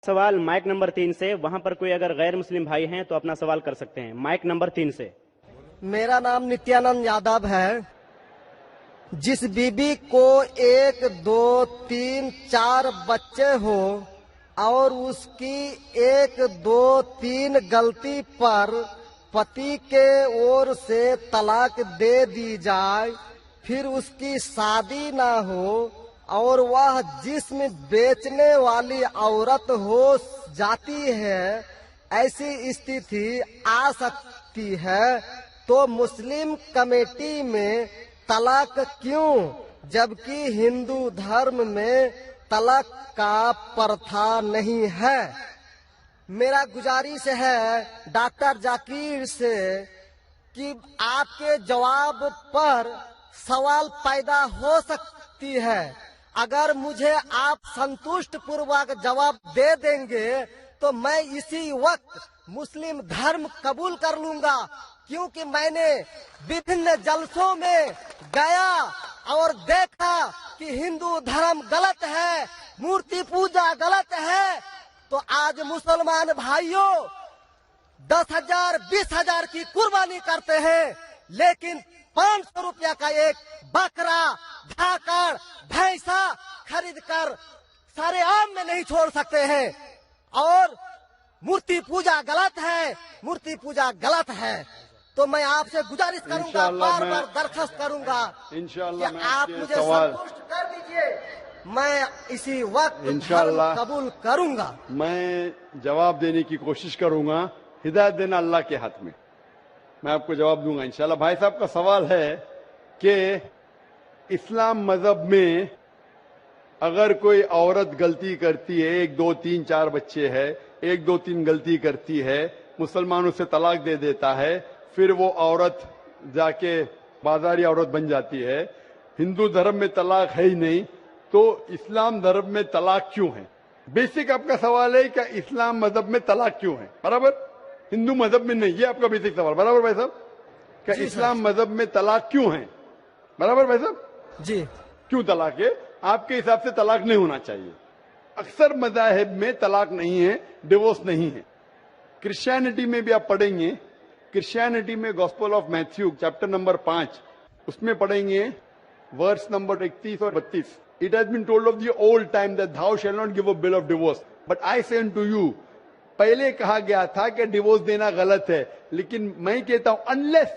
सवाल mic number 3 से, वहां पर कोई अगर गैर मुस्लिम भाई हैं तो अपना सवाल कर सकते हैं। माइक नंबर 3 से। मेरा नाम नित्यानंद यादव है। जिस बीबी को 1, 2, 3, 4 बच्चे हो और उसकी 1, 2, 3 गलती पर पति के ओर से तलाक दे दी जाए, फिर उसकी शादी ना हो और वह जिस्म बेचने वाली औरत हो जाती है, ऐसी स्थिति आ सकती है, तो मुस्लिम कमेटी में तलाक क्यों, जबकि हिंदू धर्म में तलाक का प्रथा नहीं है। मेरा गुजारिश है डॉक्टर जाकिर से कि आपके जवाब पर सवाल पैदा हो सकती है। अगर मुझे आप संतुष्ट पूर्वक जवाब दे देंगे तो मैं इसी वक्त मुस्लिम धर्म कबूल कर लूंगा, क्योंकि मैंने विभिन्न जलसों में गया और देखा कि हिंदू धर्म गलत है, मूर्ति पूजा गलत है। तो आज मुसलमान भाइयों 10,000, 20,000 की कुर्बानी करते हैं, लेकिन 500 रुपया का एक बकरा, धाकड़, भैंसा खरीद कर सारे आम में नहीं छोड़ सकते हैं। और मूर्ति पूजा गलत है, मूर्ति पूजा गलत है। तो मैं आपसे गुजारिश करूंगा, बार बार दरखास्त करूंगा कि आप मुझे संतुष्ट कर दीजिए। मैं इसी वक्त धर्म कबूल करूंगा। मैं जवाब देने की कोशिश करूंगा। हिदायत देना अल्लाह के हाथ में, मैं आपको जवाब दूंगा इंशाल्लाह। भाई साहब का सवाल है कि इस्लाम मजहब में अगर कोई औरत गलती करती है, 1, 2, 3, 4 बच्चे है, 1, 2, 3 गलती करती है, मुसलमान उसे तलाक दे देता है, फिर वो औरत जाके बाजारी औरत बन जाती है। हिंदू धर्म में तलाक है ही नहीं, तो इस्लाम धर्म में तलाक क्यों है? बेसिक आपका सवाल है कि इस्लाम मजहब में तलाक क्यों है, बराबर? हिंदू मजहब में नहीं, ये आपका बेसिक सवाल, बराबर भाई साहब? क्या इस्लाम मजहब में तलाक क्यों है, बराबर भाई साहब? जी। क्यों तलाक है? आपके हिसाब से तलाक नहीं होना चाहिए। अक्सर मज़ाहिब में तलाक नहीं है, डिवोर्स नहीं है। क्रिश्चियनिटी में भी आप पढ़ेंगे, क्रिश्चियनिटी में gospel of Matthew chapter number 5 उसमें पढ़ेंगे वर्स नंबर 31 और 32। It has been told of the old time that thou shall not give a bill of divorce, but I say unto you। पहले कहा गया था कि डिवोर्स देना गलत है, लेकिन मैं कहता हूं अनलेस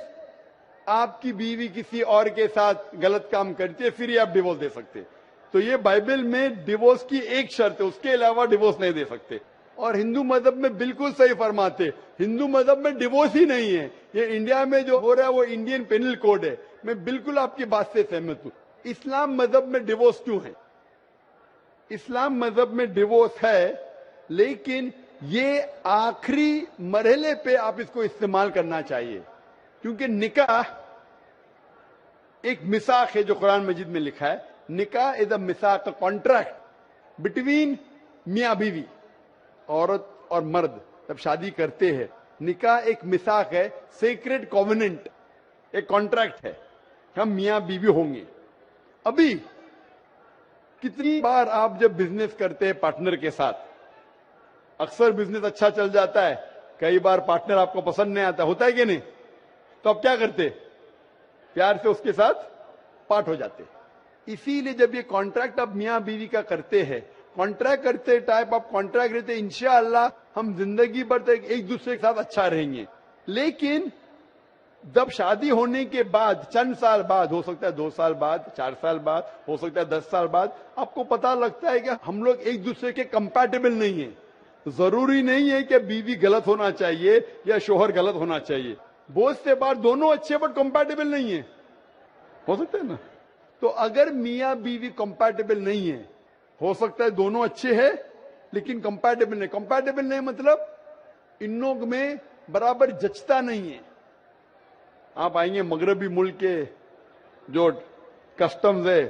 आपकी बीवी किसी और के साथ गलत काम करती है, फिर ही आप डिवोर्स दे सकते। तो ये बाइबल में डिवोर्स की एक शर्त है, उसके अलावा डिवोर्स नहीं दे सकते। और हिंदू मजहब में बिल्कुल सही फरमाते, हिंदू मजहब में डिवोर्स ही नहीं है। ये इंडिया में जो हो रहा है वो इंडियन पेनल कोड है। मैं बिल्कुल आपकी बात से सहमत हूं। इस्लाम मजहब में डिवोर्स क्यों है? इस्लाम मजहब में डिवोर्स है, लेकिन ये आखिरी मरहले पे आप इसको इस्तेमाल करना चाहिए, क्योंकि निकाह एक मिसाक है जो कुरान मजीद में लिखा है। निकाह इज अ मिसाक, अ कॉन्ट्रैक्ट बिटवीन मियां बीवी, औरत और मर्द जब शादी करते हैं। निकाह एक मिसाक है, सेक्रेट कॉवेनेंट, एक कॉन्ट्रैक्ट है, हम मियां बीवी होंगे। अभी कितनी बार आप जब बिजनेस करते हैं पार्टनर के साथ, अक्सर बिजनेस अच्छा चल जाता है, कई बार पार्टनर आपको पसंद नहीं आता, होता है कि नहीं? तो आप क्या करते? प्यार से उसके साथ पार्ट हो जाते। इसीलिए जब ये कॉन्ट्रैक्ट आप मियां बीवी का करते हैं, कॉन्ट्रैक्ट करते टाइप आप कॉन्ट्रैक्ट रहते, इंशाअल्लाह हम जिंदगी भर तक एक दूसरे के साथ अच्छा रहेंगे। लेकिन जब शादी होने के बाद चंद साल बाद, हो सकता है 2 साल बाद, 4 साल बाद, हो सकता है 10 साल बाद, आपको पता लगता है कि हम लोग एक दूसरे के कंपैटिबल नहीं है। जरूरी नहीं है कि बीवी गलत होना चाहिए या शोहर गलत होना चाहिए। बहुत से बार दोनों अच्छे बट कंपैटिबल नहीं है, हो सकता है ना? तो अगर मियां बीवी कंपैटिबल नहीं है, हो सकता है दोनों अच्छे हैं लेकिन कंपैटिबल नहीं। कंपैटिबल नहीं मतलब इन लोग में बराबर जचता नहीं है। आप आएंगे मगरबी मुल्क के जो कस्टम्स है,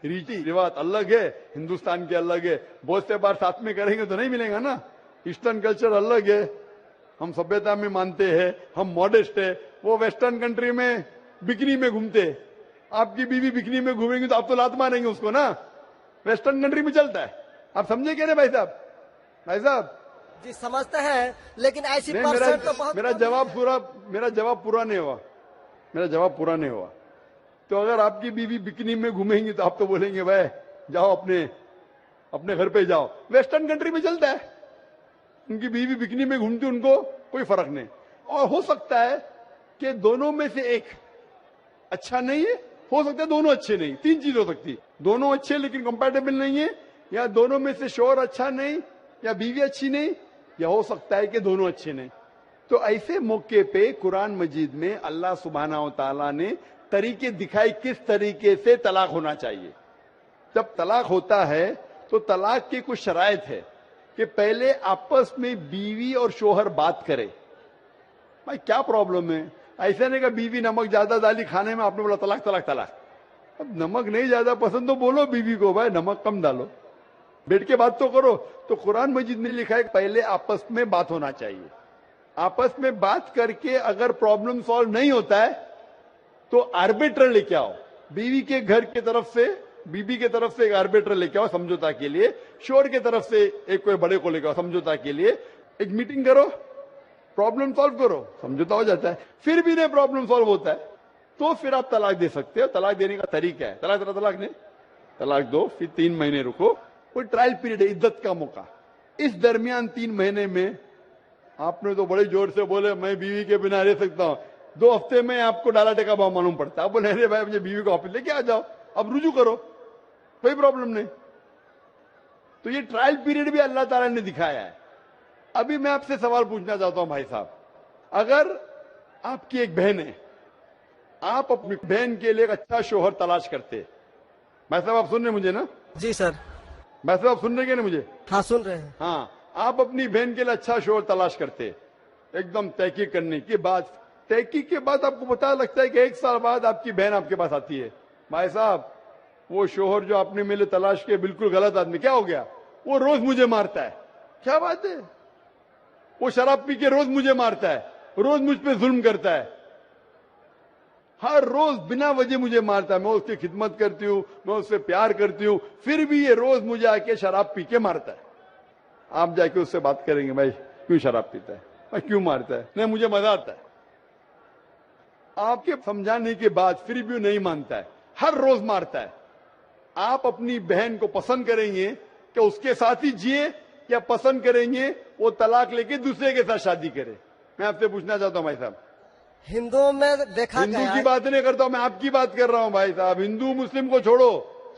रीति रिवाज अलग है, हिंदुस्तान के अलग है। बहुत से बार साथ में करेंगे तो नहीं मिलेगा ना। ईस्टर्न कल्चर अलग है, हम सभ्यता में मानते हैं, हम मॉडेस्ट है। वो वेस्टर्न कंट्री में बिकनी में घूमते, आपकी बीवी बिकनी में घूमेंगे तो आप तो लात मारेंगे उसको ना। वेस्टर्न कंट्री में चलता है, आप समझे क्या ना भाई साहब? بھائی صاحب جی سمجھتے ہیں، لیکن ایسی نہیں، پرسنٹ تو بہت میرا کم جواب ہے۔ پورا میرا جواب پورا نہیں ہوا، میرا جواب پورا نہیں ہوا۔ تو اگر آپ کی بیوی بکنی میں گھومیں گی تو آپ تو بولیں گے بھائی جاؤ اپنے گھر پہ جاؤ۔ ویسٹرن کنٹری میں چلتا ہے، ان کی بیوی بکنی میں گھومتی، ان کو کوئی فرق نہیں۔ اور ہو سکتا ہے کہ دونوں میں سے ایک اچھا نہیں ہے، ہو سکتا ہے دونوں اچھے نہیں، تین چیز ہو سکتی، دونوں اچھے لیکن کمپیٹیبل نہیں ہے، یا دونوں میں سے شوہر اچھا نہیں، یا بیوی اچھی نہیں، یا ہو سکتا ہے کہ دونوں اچھے نہیں۔ تو ایسے موقع پہ قرآن مجید میں اللہ سبحانہ و تعالیٰ نے طریقے دکھائے کس طریقے سے طلاق ہونا چاہیے۔ جب طلاق ہوتا ہے تو طلاق کی کچھ شرائط ہے کہ پہلے آپس میں بیوی اور شوہر بات کرے، بھائی کیا پرابلم ہے، ایسا نہیں کہ بیوی نمک زیادہ ڈالی کھانے میں، آپ نے بولا طلاق طلاق طلاق۔ اب نمک نہیں زیادہ پسند تو بولو بیوی کو بھائی نمک کم ڈالو، بیٹھ کے بات تو کرو۔ تو قرآن مجید نے لکھا ہے کہ پہلے آپس میں بات ہونا چاہیے، آپس میں بات کر کے اگر پرابلم سالو نہیں ہوتا ہے تو آربیٹر لے کے آؤ، بیوی کے گھر کی طرف سے بیوی کے طرف سے ایک آربیٹر لے کے آؤ سمجھوتا کے لیے، شوہر کی طرف سے ایک کوئی بڑے کو لے کے آؤ سمجھوتا کے لیے، ایک میٹنگ کرو، پرابلم سالو کرو، سمجھوتا ہو جاتا ہے۔ پھر بھی نہیں پرابلم سالو ہوتا ہے تو پھر آپ طلاق دے سکتے ہو۔ طلاق دینے کا طریقہ ہے، طلاق نہیں، طلاق دو، پھر 3 مہینے رکو، کوئی ٹرائل پیریڈ ہے، عدت کا موقع۔ اس درمیان 3 مہینے میں آپ نے تو بڑے زور سے بولے میں بیوی کے بنا رہ سکتا ہوں، 2 ہفتے میں آپ کو ڈالا ٹکا بھاؤ معلوم پڑتا ہے، آپ بولے ارے بھائی مجھے بیوی کو واپس لے کے آ جاؤ، اب رجوع کرو، کوئی پرابلم نہیں۔ تو یہ ٹرائل پیریڈ بھی اللہ تعالیٰ نے دکھایا ہے۔ ابھی میں آپ سے سوال پوچھنا چاہتا ہوں بھائی صاحب، اگر آپ کی ایک بہن ہے، آپ اپنی بہن کے لیے ایک اچھا شوہر تلاش کرتے، بھائی صاحب آپ سن رہے ہیں مجھے نا؟ جی سر، بھائی صاحب آپ سن رہے ہیں نا مجھے؟ ہاں سن رہے ہیں۔ ہاں، آپ اپنی بہن کے لیے اچھا شوہر تلاش کرتے، ایک دم تحقیق کرنے کے بعد، تحقیق کے بعد آپ کو پتا لگتا ہے کہ 1 سال بعد آپ کی بہن آپ کے پاس آتی ہے، بھائی صاحب وہ شوہر جو آپ نے میرے تلاش کیا بالکل غلط آدمی، کیا ہو گیا؟ وہ روز مجھے مارتا ہے۔ کیا بات ہے؟ وہ شراب پی کے روز مجھے مارتا ہے، روز مجھ پہ ظلم کرتا ہے، ہر روز بنا وجہ مجھے مارتا ہے، میں اس کی خدمت کرتی ہوں، میں اس سے پیار کرتی ہوں، پھر بھی یہ روز مجھے آ کے شراب پی کے مارتا ہے۔ آپ جا کے اس سے بات کریں گے بھائی کیوں شراب پیتا ہے، بھائی کیوں مارتا ہے؟ نہیں مجھے مزہ آتا ہے۔ آپ کے سمجھانے کے بعد پھر بھی نہیں مانتا ہے، ہر روز مارتا ہے۔ آپ اپنی بہن کو پسند کریں گے کہ اس کے ساتھ ہی جیے، یا پسند کریں گے وہ طلاق لے کے دوسرے کے ساتھ شادی کرے؟ میں آپ سے پوچھنا چاہتا ہوں بھائی صاحب۔ ہندوؤں میں دیکھا ہندو گیا کی ہے، بات نہیں کرتا ہوں، میں آپ کی بات کر رہا ہوں بھائی صاحب، ہندو مسلم کو چھوڑو،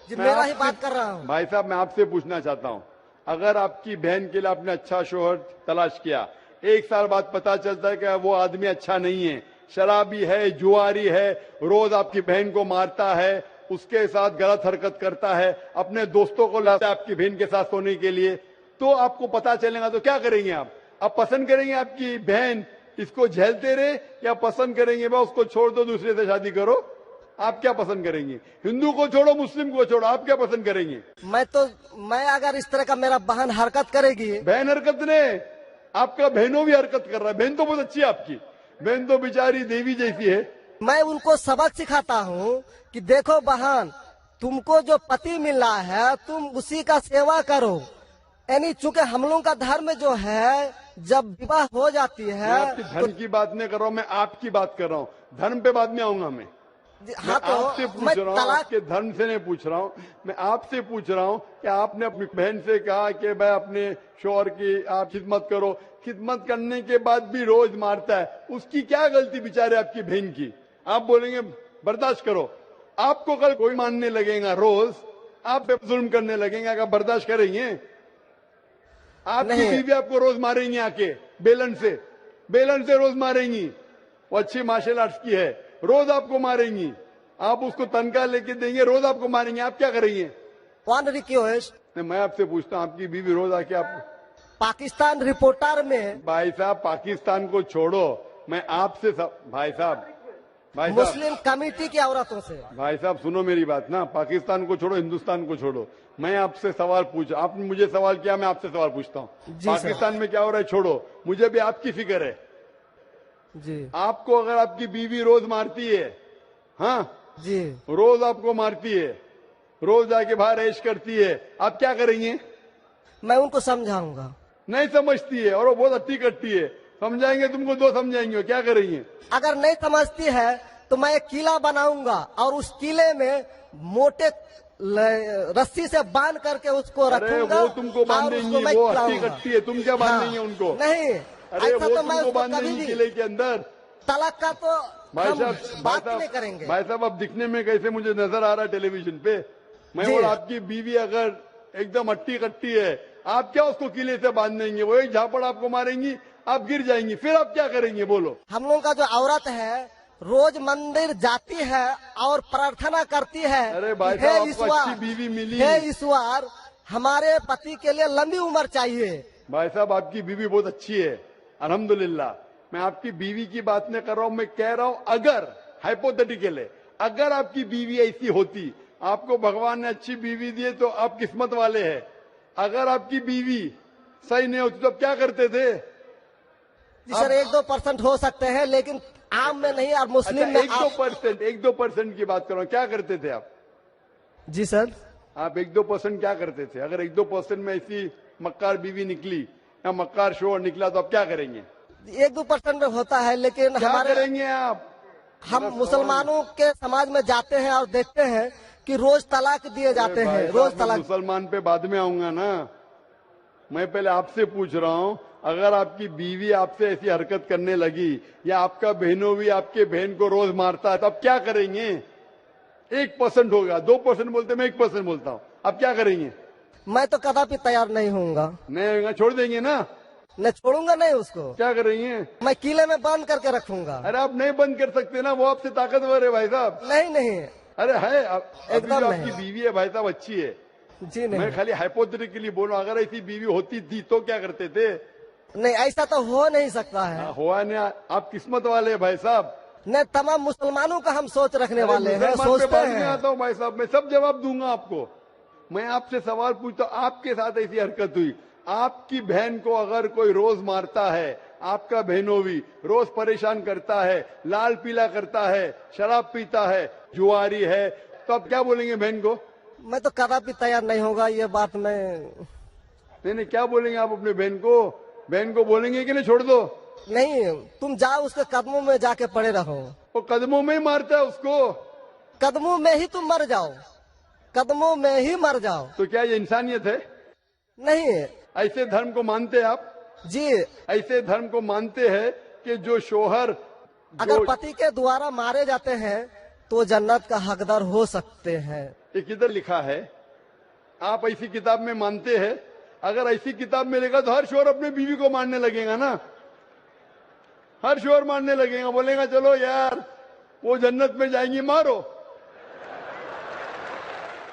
جی میں میرا آپ ہی سے- بات کر رہا ہوں۔ بھائی صاحب میں آپ سے پوچھنا چاہتا ہوں، اگر آپ کی بہن کے لیے آپ نے اچھا شوہر تلاش کیا، 1 سال بعد پتا چلتا ہے کہ وہ آدمی اچھا نہیں ہے، شرابی ہے، جواری ہے، روز آپ کی بہن کو مارتا ہے، اس کے ساتھ غلط حرکت کرتا ہے، اپنے دوستوں کو لاتا ہے آپ کی بہن کے ساتھ سونے کے لیے، تو آپ کو پتا چلے گا تو کیا کریں گے آپ پسند کریں گے آپ کی بہن اس کو جھیلتے رہے، یا پسند کریں گے اس کو چھوڑ دو دوسرے سے شادی کرو؟ آپ کیا پسند کریں گے؟ ہندو کو چھوڑو مسلم کو چھوڑو، آپ کیا پسند کریں گے؟ میں اگر اس طرح کا میرا بہن حرکت کرے گی، بہن حرکت نے، آپ کا بہنوں بھی حرکت کر رہا ہے، بہن تو بہت اچھی ہے آپ کی، بہن تو بیچاری دیوی جیسی ہے۔ میں ان کو سبق سکھاتا ہوں کہ دیکھو بہن، تم کو جو پتی مل رہا ہے تم اسی کا سیوا کرو، یعنی چونکہ ہم لوگوں کا دھرم جو ہے جب وواہ ہو جاتی میں ہے آپ کی دھرم کی بات نہیں کر رہا ہوں، میں آپ کی بات کر رہا ہوں، دھرم پہ بعد میں آؤں گا میں ہاں تو آپ سے میں پوچھ رہا ہوں، طلاق آپ کے دھرم سے نہیں پوچھ رہا ہوں، میں آپ سے پوچھ رہا ہوں کہ آپ نے اپنی بہن سے کہا کہ بھائی اپنے شوہر کی آپ خدمت کرو، خدمت کرنے کے بعد بھی روز مارتا ہے، اس کی کیا غلطی بیچارے آپ کی بہن کی؟ آپ بولیں گے برداشت کرو، آپ کو کل کوئی ماننے لگے گا، روز آپ پہ ظلم کرنے لگیں گے، اگر برداشت کریں گے؟ آپ کی نہیں۔ بیوی آپ کو روز ماریں گی، آ کے بیلن سے روز ماریں گی، وہ اچھی مارشل آرٹس کی ہے، روز آپ کو ماریں گی، آپ اس کو تنخواہ لے کے دیں گے، روز آپ کو ماریں گے، آپ کیا کریں گے؟ ون ریکویسٹ، میں آپ سے پوچھتا ہوں، آپ کی بیوی روز آ کے آپ پاکستان رپورٹر میں بھائی صاحب پاکستان کو چھوڑو، میں آپ سے بھائی صاحب مسلم کمیٹی کی عورتوں سے، بھائی صاحب سنو میری بات نا، پاکستان کو چھوڑو، ہندوستان کو چھوڑو، میں آپ سے سوال پوچھا، آپ نے مجھے سوال کیا، میں آپ سے سوال پوچھتا ہوں، جی سر۔ پاکستان میں کیا ہو رہا ہے چھوڑو، مجھے بھی آپ کی فکر ہے۔ جی آپ کو اگر آپ کی بیوی روز مارتی ہے، ہاں جی روز آپ کو مارتی ہے، روز جا کے باہر عیش کرتی ہے، آپ کیا کریں گے؟ میں ان کو سمجھاؤں گا۔ नहीं समझती है और वो बहुत अट्टी कट्टी है, समझाएंगे तुमको दो समझाएंगे, क्या करेंगे? अगर नहीं समझती है तो मैं एक किला बनाऊंगा और उस किले में मोटे रस्सी से बांध करके उसको अरे रखूंगा वो तुमको बांध और उसको देंगी, मैं वो अट्टी खिलाऊंगा। कट्टी है, तुम क्या बांधेंगे उनको? नहीं, अरे ऐसा वो तो मैं तुमको उसको बांध कभी देंगी भी किले के अंदर। तलाक का तो भाई हम साहब, बात ही नहीं करेंगे। भाई साहब, अब दिखने में कैसे मुझे नजर आ रहा है टेलीविजन पे? मैं जी। बोला आपकी बीवी अगर एकदम अट्टी कट्टी है, आप क्या उसको किले से बांध देंगे? वो एक झापड़ आपको मारेंगी, आप गिर जाएंगी, फिर आप क्या करेंगे बोलो? हम लोग का जो औरत है रोज मंदिर जाती है और प्रार्थना करती है, अरे भाई हे साहब, आपको ईश्वर, अच्छी बीवी मिली। हे ईश्वर हमारे पति के लिए लंबी उम्र चाहिए। भाई साहब, आपकी बीवी बहुत अच्छी है, अल्हम्दुलिल्लाह। मैं आपकी बीवी की बात नहीं कर रहा हूं, मैं कह रहा हूं अगर हाइपोथेटिकल है, अगर आपकी बीवी ऐसी होती, आपको भगवान ने अच्छी बीवी दी है तो आप किस्मत वाले हैं। अगर आपकी बीवी सही नहीं होती तो आप क्या करते थे? जी सर, 1-2% हो सकते हैं लेकिन आम में नहीं और मुस्लिम अच्छा, में आप... 1-2% की बात करो, क्या करते थे आप? जी सर, आप 1-2% क्या करते थे? अगर 1-2% में ऐसी मक्कार बीवी निकली या मक्कार शोहर निकला तो आप क्या करेंगे? 1-2% में होता है लेकिन क्या हमारे करेंगे आप? हम मुसलमानों के समाज में जाते हैं और देखते हैं कि रोज तलाक दिए जाते अरे हैं, भाई रोज साहब, मैं तलाक। मुसलमान पे बाद में आऊंगा ना। मैं पहले आपसे पूछ रहा हूं, अगर आपकी बीवी आपसे ऐसी हरकत करने लगी या आपका बहनों भी आपके बहन को रोज मारता है तो आप क्या करेंगे? 1% होगा, 2% बोलते, मैं 1% बोलता हूं, आप क्या करेंगे? मैं तो कदापि तैयार नहीं होऊंगा, नहीं होगा, छोड़ देंगे ना? मैं छोड़ूंगा नहीं उसको, क्या करेंगे? मैं किले में बंद करके रखूंगा। अरे आप नहीं बंद कर सकते ना, वो आपसे ताकतवर है भाई साहब। नहीं नहीं, अरे है, अभी एकदम जो नहीं। आपकी बीवी है भाई साहब अच्छी है। जी मैं नहीं, खाली हाइपोथेटिकली बोल रहा हूं, अगर ऐसी बीवी होती थी तो क्या करते थे? नहीं ऐसा तो हो नहीं सकता है। हुआ नहीं, आप किस्मत वाले हैं भाई साहब। नहीं, तमाम मुसलमानों का हम सोच रखने अरे वाले हैं, मुसलमान पे सोचते बाद में हैं। आता हूँ भाई साहब, मैं सब जवाब दूंगा आपको। मैं आपसे सवाल पूछता हूं, आपके साथ ऐसी हरकत हुई, आपकी बहन को अगर कोई रोज मारता है, आपका बहनों भी रोज परेशान करता है, लाल पीला करता है, शराब पीता है, जुआरी है, तो आप क्या बोलेंगे बहन को? मैं तो कदापि तैयार नहीं होगा, ये बात मैं... नहीं, क्या बोलेंगे आप अपने बहन को? बहन को बोलेंगे कि नहीं छोड़ दो? नहीं, तुम जाओ उसके कदमों में जाके पड़े रहो, वो कदमों में ही मारता है उसको। कदमों में ही तुम मर जाओ, कदमों में ही मर जाओ। तो क्या ये इंसानियत है? नहीं ऐसे धर्म को मानते हैं आप? जी, ऐसे धर्म को मानते हैं कि जो शोहर अगर पति के द्वारा मारे जाते हैं तो जन्नत का हकदार हो सकते हैं। ये किधर लिखा है? आप ऐसी किताब में मानते हैं? अगर ऐसी किताब में लिखा तो हर शोहर अपने बीवी को मारने लगेगा ना, हर शोहर मारने लगेगा, बोलेगा चलो यार वो जन्नत में जाएंगी, मारो।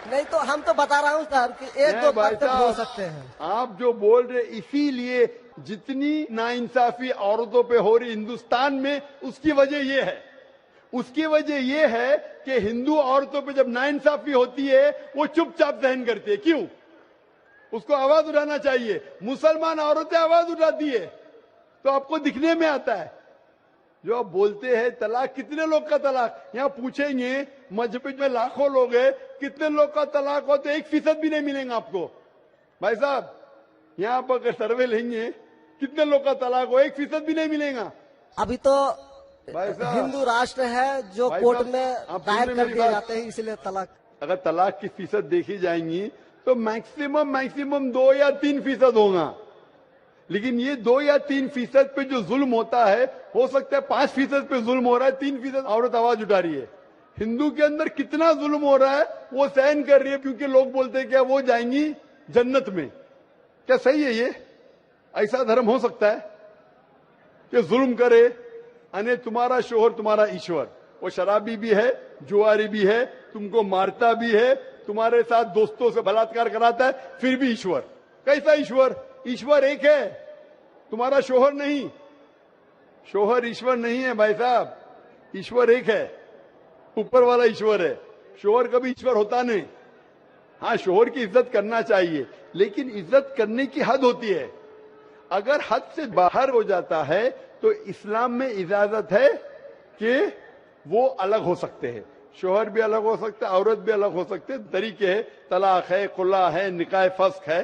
नहीं तो हम तो बता रहा हूँ सर कि 1-2% हो सकते हैं। आप जो बोल रहे, इसीलिए जितनी नाइंसाफी औरतों पे हो रही हिंदुस्तान में, उसकी वजह ये है, उसकी वजह ये है कि हिंदू औरतों पे जब नाइंसाफी होती है वो चुपचाप सहन करती है। क्यों? उसको आवाज उठाना चाहिए। मुसलमान औरतें आवाज उठाती है तो आपको दिखने में आता है। जो आप बोलते हैं तलाक, कितने लोग का तलाक? यहाँ पूछेंगे मस्जिद में लाखों लोग हैं, कितने लोग का तलाक हो तो 1% भी नहीं मिलेगा आपको। भाई साहब, यहाँ पर अगर सर्वे लेंगे कितने लोग का तलाक हो, 1% भी नहीं मिलेगा। अभी तो भाई साहब, हिंदू राष्ट्र है जो भाई कोर्ट साहब, में आप दायर सुन कर मेरी दिए बात। जाते हैं, इसलिए तलाक। अगर तलाक की फीसद देखी जाएंगी तो मैक्सिमम 2 या 3% होगा, लेकिन ये 2 या 3% पे जो जुल्म होता है, हो सकता है 5% पे जुल्म हो रहा है, 3% औरत आवाज उठा रही है। हिंदू के अंदर कितना जुल्म हो रहा है वो सहन कर रही है, क्योंकि लोग बोलते हैं क्या वो जाएंगी जन्नत में। क्या सही है ये? ऐसा धर्म हो सकता है कि जुल्म करे? अने तुम्हारा शोहर तुम्हारा ईश्वर, वो शराबी भी है, जुआरी भी है, तुमको मारता भी है, तुम्हारे साथ दोस्तों से बलात्कार कराता है, फिर भी ईश्वर। कैसा ईश्वर? ईश्वर एक है, तुम्हारा शोहर नहीं। शोहर ईश्वर नहीं है भाई साहब, ईश्वर एक है, ऊपर वाला ईश्वर है। शोहर कभी ईश्वर होता नहीं। हाँ, शोहर की इज्जत करना चाहिए, लेकिन इज्जत करने की हद होती है। अगर हद से बाहर हो जाता है तो इस्लाम में इजाजत है कि वो अलग हो सकते हैं। शोहर भी अलग हो सकते हैं, औरत भी अलग हो सकते हैं, तरीके है, तलाक है, खुला है, निकाह फस्क है,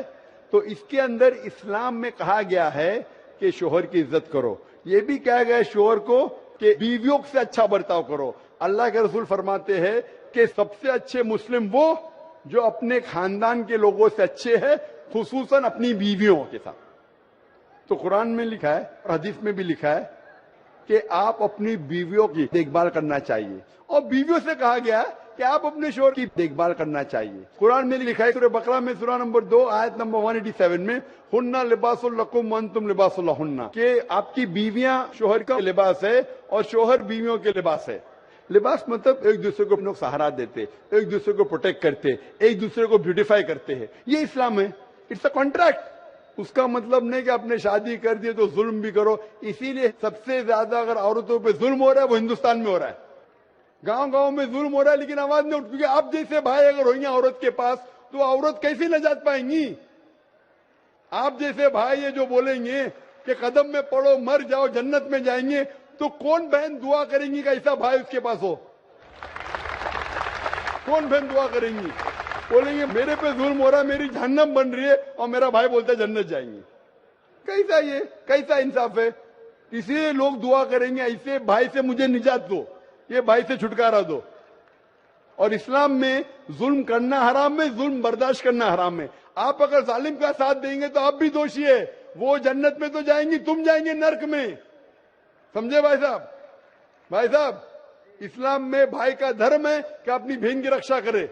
تو اس کے اندر اسلام میں کہا گیا ہے کہ شوہر کی عزت کرو. یہ بھی کہا گیا ہے شوہر کو کہ بیویوں سے اچھا برتاؤ کرو. اللہ کے رسول فرماتے ہیں کہ سب سے اچھے مسلم وہ جو اپنے خاندان کے لوگوں سے اچھے ہیں, خصوصاً اپنی بیویوں کے ساتھ. تو قرآن میں لکھا ہے اور حدیث میں بھی لکھا ہے کہ آپ اپنی بیویوں کی دیکھ بھال کرنا چاہیے, اور بیویوں سے کہا گیا ہے کہ آپ اپنے شوہر کی دیکھ بھال کرنا چاہیے. قرآن میں لکھا ہے سورہ بقرہ میں سورہ نمبر 2 آیت نمبر 187 میں ہن لباس لکم وانتم لباس لہن, کہ آپ کی بیویاں شوہر کا لباس ہے اور شوہر بیویوں کے لباس ہے. لباس مطلب ایک دوسرے کو اپنا سہارا دیتے, ایک دوسرے کو پروٹیکٹ کرتے, ایک دوسرے کو بیوٹیفائی کرتے ہیں. یہ اسلام ہے. It's a contract. اس کا مطلب نہیں کہ آپ نے شادی کر دی تو ظلم بھی کرو. اسی لیے سب سے زیادہ اگر عورتوں پہ ظلم ہو رہا ہے وہ ہندوستان میں ہو رہا ہے. گاؤں گاؤں میں ظلم ہو رہا ہے لیکن آواز نہیں اٹھ, کیونکہ آپ جیسے بھائی اگر ہوئیں گے عورت کے پاس تو عورت کیسے نجات پائیں گی. آپ جیسے بھائی یہ جو بولیں گے کہ قدم میں پڑو مر جاؤ جنت میں جائیں گے, تو کون بہن دعا کریں گی کہ ایسا بھائی اس کے پاس ہو؟ کون بہن دعا کریں گی؟ بولیں گے میرے پہ ظلم ہو رہا ہے, میری جہنم بن رہی ہے, اور میرا بھائی بولتا ہے جنت جائیں گے. کیسا یہ کیسا انصاف ہے؟ اسی لیے لوگ دعا کریں گے ایسے بھائی سے مجھے نجات دو, یہ بھائی سے چھٹکارا دو. اور اسلام میں ظلم کرنا حرام ہے, ظلم برداشت کرنا حرام ہے. آپ اگر ظالم کا ساتھ دیں گے تو آپ بھی دوشی ہے. وہ جنت میں تو جائیں گی, تم جائیں گے نرک میں. سمجھے بھائی صاحب؟ بھائی صاحب, اسلام میں بھائی کا دھرم ہے کہ اپنی بہن کی رکشا کرے.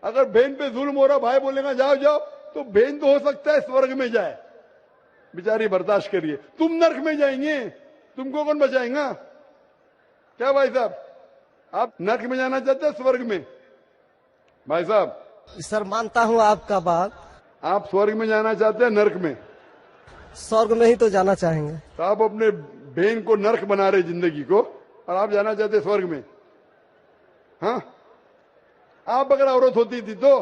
اگر بہن پہ ظلم ہو رہا, بھائی بولے گا جاؤ جاؤ, تو بہن تو ہو سکتا ہے سورگ میں جائے, بیچاری برداشت کریے. تم نرک میں جائیں گے, تم کو کون بچائیں گا؟ کیا بھائی صاحب, آپ نرک میں جانا چاہتے ہیں سورگ میں؟ بھائی صاحب سر مانتا ہوں آپ کا بات. آپ سورگ میں جانا چاہتے ہیں نرک میں؟ سورگ میں ہی تو جانا چاہیں گے. تو آپ اپنے بہن کو نرک بنا رہے زندگی کو, اور آپ جانا چاہتے سورگ میں. ہاں, آپ اگر عورت ہوتی تھی تو,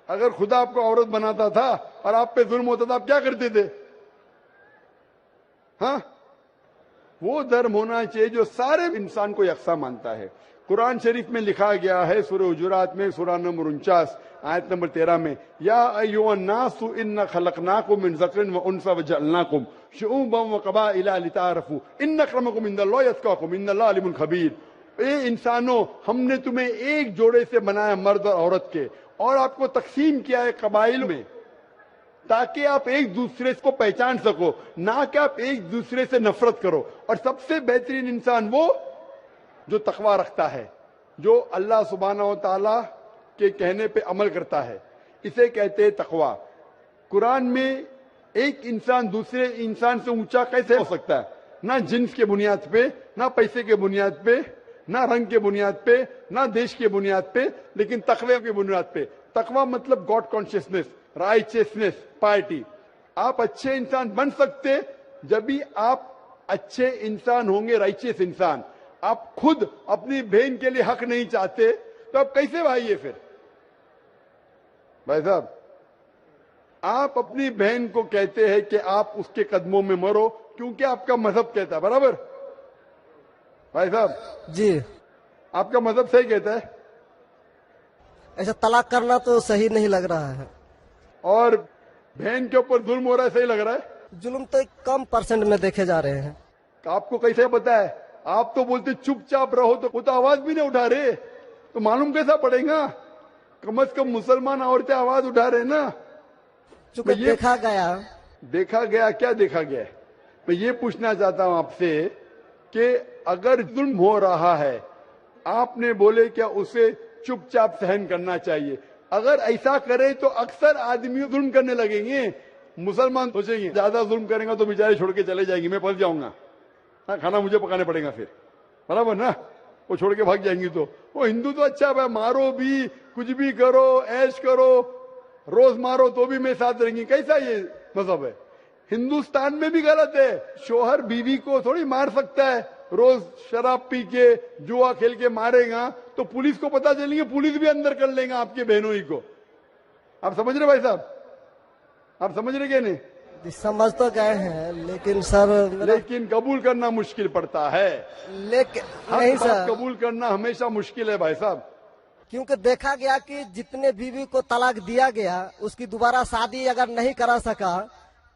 اگر خدا آپ کو عورت بناتا تھا اور آپ پہ ظلم ہوتا تھا, آپ کیا کرتے تھے؟ ہاں, وہ دھرم ہونا چاہیے جو سارے انسان کو یکساں مانتا ہے. قرآن شریف میں لکھا گیا ہے سورہ حجرات میں سورہ نمبر 49 آیت نمبر 13 میں, یا ایھا الناس انا خلقناکم من ذکر و انثی وجعلناکم شعوبا وقبائل لتعارفوا ان اکرمکم عند اللہ اتقاکم ان اللہ علیم خبیر. اے انسانوں, ہم نے تمہیں ایک جوڑے سے بنایا مرد اور عورت کے, اور آپ کو تقسیم کیا ہے قبائل میں تاکہ آپ ایک دوسرے کو پہچان سکو, نہ کہ آپ ایک دوسرے سے نفرت کرو. اور سب سے بہترین انسان وہ جو تقوی رکھتا ہے, جو اللہ سبحانہ و تعالی کے کہنے پہ عمل کرتا ہے, اسے کہتے ہیں تقوی. قرآن میں ایک انسان دوسرے انسان سے اونچا کیسے ہو سکتا ہے؟ نہ جنس کے بنیاد پہ, نہ پیسے کے بنیاد پہ, نہ رنگ کے بنیاد پہ, نہ دیش کے بنیاد پہ, لیکن تقوی کی بنیاد پہ. تقوی مطلب گاڈ کانشیسنس, رائچیسنس, پائٹی. آپ اچھے انسان بن سکتے جب بھی آپ اچھے انسان ہوں گے, رائچیس انسان. آپ خود اپنی بہن کے لیے حق نہیں چاہتے تو آپ کیسے بھائی ہے پھر؟ بھائی صاحب, آپ اپنی بہن کو کہتے ہیں کہ آپ اس کے قدموں میں مرو کیونکہ آپ کا مذہب کہتا ہے, برابر؟ بھائی صاحب جی, آپ کا مذہب صحیح کہتا ہے. ایسا طلاق کرنا تو صحیح نہیں لگ رہا ہے. اور بہن کے اوپر ظلم ہو رہا ہے, صحیح لگ رہا ہے. ظلم تو ایک کم پرسنٹ میں دیکھے جا رہے ہیں. آپ کو کیسے پتا ہے؟ آپ تو بولتے چپ چاپ رہو, تو وہ تو آواز بھی نہیں اٹھا رہے, تو معلوم کیسا پڑے گا؟ کم از کم مسلمان عورتیں آواز اٹھا رہے نا. چونکہ دیکھا گیا کیا دیکھا گیا ہے؟ میں یہ پوچھنا چاہتا ہوں آپ سے کہ اگر ظلم ہو رہا ہے, آپ نے بولے کیا اسے چپ چاپ سہن کرنا چاہیے؟ اگر ایسا کرے تو اکثر آدمی ظلم کرنے لگیں گے. مسلمان سوچیں گے زیادہ ظلم کریں گا تو بیچارے چھوڑ کے چلے جائیں گے, میں پھنس جاؤں گا, کھانا مجھے پکانے پڑے گا پھر, برابر نا؟ وہ چھوڑ کے بھاگ جائیں گی. تو وہ ہندو تو اچھا ہے, مارو بھی, کچھ بھی کرو, ایش کرو, روز مارو تو بھی میں ساتھ رہیں گی. کیسا یہ مذہب ہے؟ ہندوستان میں بھی غلط ہے. شوہر بیوی کو تھوڑی مار سکتا ہے. روز شراب پی کے جوا کھیل کے مارے گا تو پولیس کو پتا چلیں گے, پولیس بھی اندر کر لیں گا آپ کے بہنوں ہی کو. آپ سمجھ رہے بھائی صاحب؟ آپ سمجھ رہے کہ نہیں؟ سمجھ تو گئے ہیں لیکن سر, لیکن قبول کرنا مشکل پڑتا ہے. لیکن نہیں حق سر, بات قبول کرنا ہمیشہ مشکل ہے بھائی صاحب. क्योंकि देखा गया कि जितने बीवी को तलाक दिया गया उसकी दोबारा शादी अगर नहीं करा सका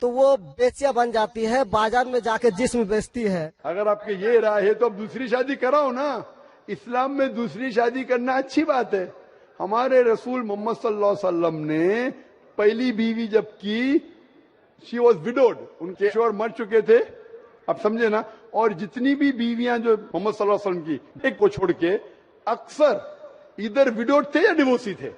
तो वो बेचिया बन जाती है, बाजार में जाके जिस्म बेचती है। अगर आपके ये राय है तो अब दूसरी शादी कराओ ना। इस्लाम में दूसरी शादी करना अच्छी बात है। हमारे रसूल मोहम्मद सल्लल्लाहु अलैहि वसल्लम ने पहली बीवी जब की, शी वॉज विडोड, उनके शोहर मर चुके थे, आप समझे ना। और जितनी भी बीवियां जो मोहम्मद सल्लल्लाहु अलैहि वसल्लम की, एक को छोड़ के अक्सर इधर विडोड थे या डिवोर्सी थे,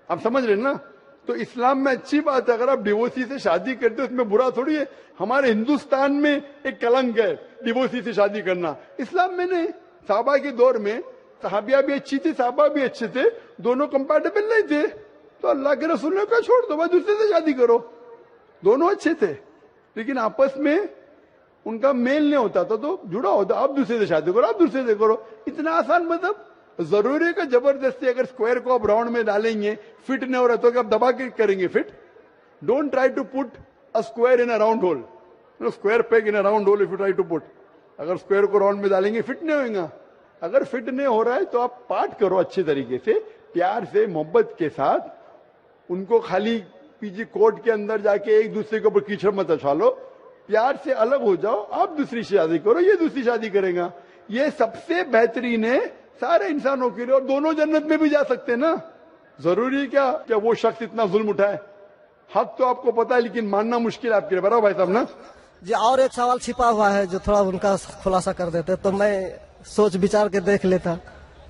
आप समझ रहे ना। तो इस्लाम में अच्छी बात है, अगर आप डिवोर्सी से शादी करते हो उसमें बुरा थोड़ी है। हमारे हिंदुस्तान में एक कलंक है डिवोर्सी से शादी करना, इस्लाम में नहीं। साहबा के दौर में सहाबिया भी अच्छी थी, साहबा भी अच्छे थे, दोनों कंपैटिबल नहीं थे, तो अल्लाह के रसूल ने कहा छोड़ दो भाई, दूसरे से शादी करो। दोनों अच्छे थे लेकिन आपस में उनका मेल नहीं होता था, तो जुड़ा होता, आप दूसरे से शादी करो, आप दूसरे से करो। इतना आसान मतलब जरूरी है कि जबरदस्ती अगर स्क्वायर को आप राउंड में डालेंगे, फिट नहीं हो रहा तो क्या आप दबा के करेंगे fit? Don't try to put a square in a round hole, square peg in a round hole if you try to put. अगर स्क्वायर को राउंड में डालेंगे फिट नहीं होगा। अगर फिट नहीं हो रहा है तो आप पार्ट करो अच्छे तरीके से, प्यार से, मोहब्बत के साथ। उनको खाली पीछे कोर्ट के अंदर जाके एक दूसरे के ऊपर कीचड़ मत उछालो, प्यार से अलग हो जाओ, आप दूसरी शादी करो, ये दूसरी शादी करेगा। ये सबसे बेहतरीन है सारे इंसानों के लिए, और दोनों जन्नत में भी जा सकते हैं ना। जरूरी है क्या वो शख्स इतना जुल्म उठाए? हक तो आपको पता है लेकिन मानना मुश्किल है आपके लिए, बराबर भाई साहब ना जी। और एक सवाल छिपा हुआ है जो थोड़ा उनका खुलासा कर देते तो मैं सोच विचार के देख लेता।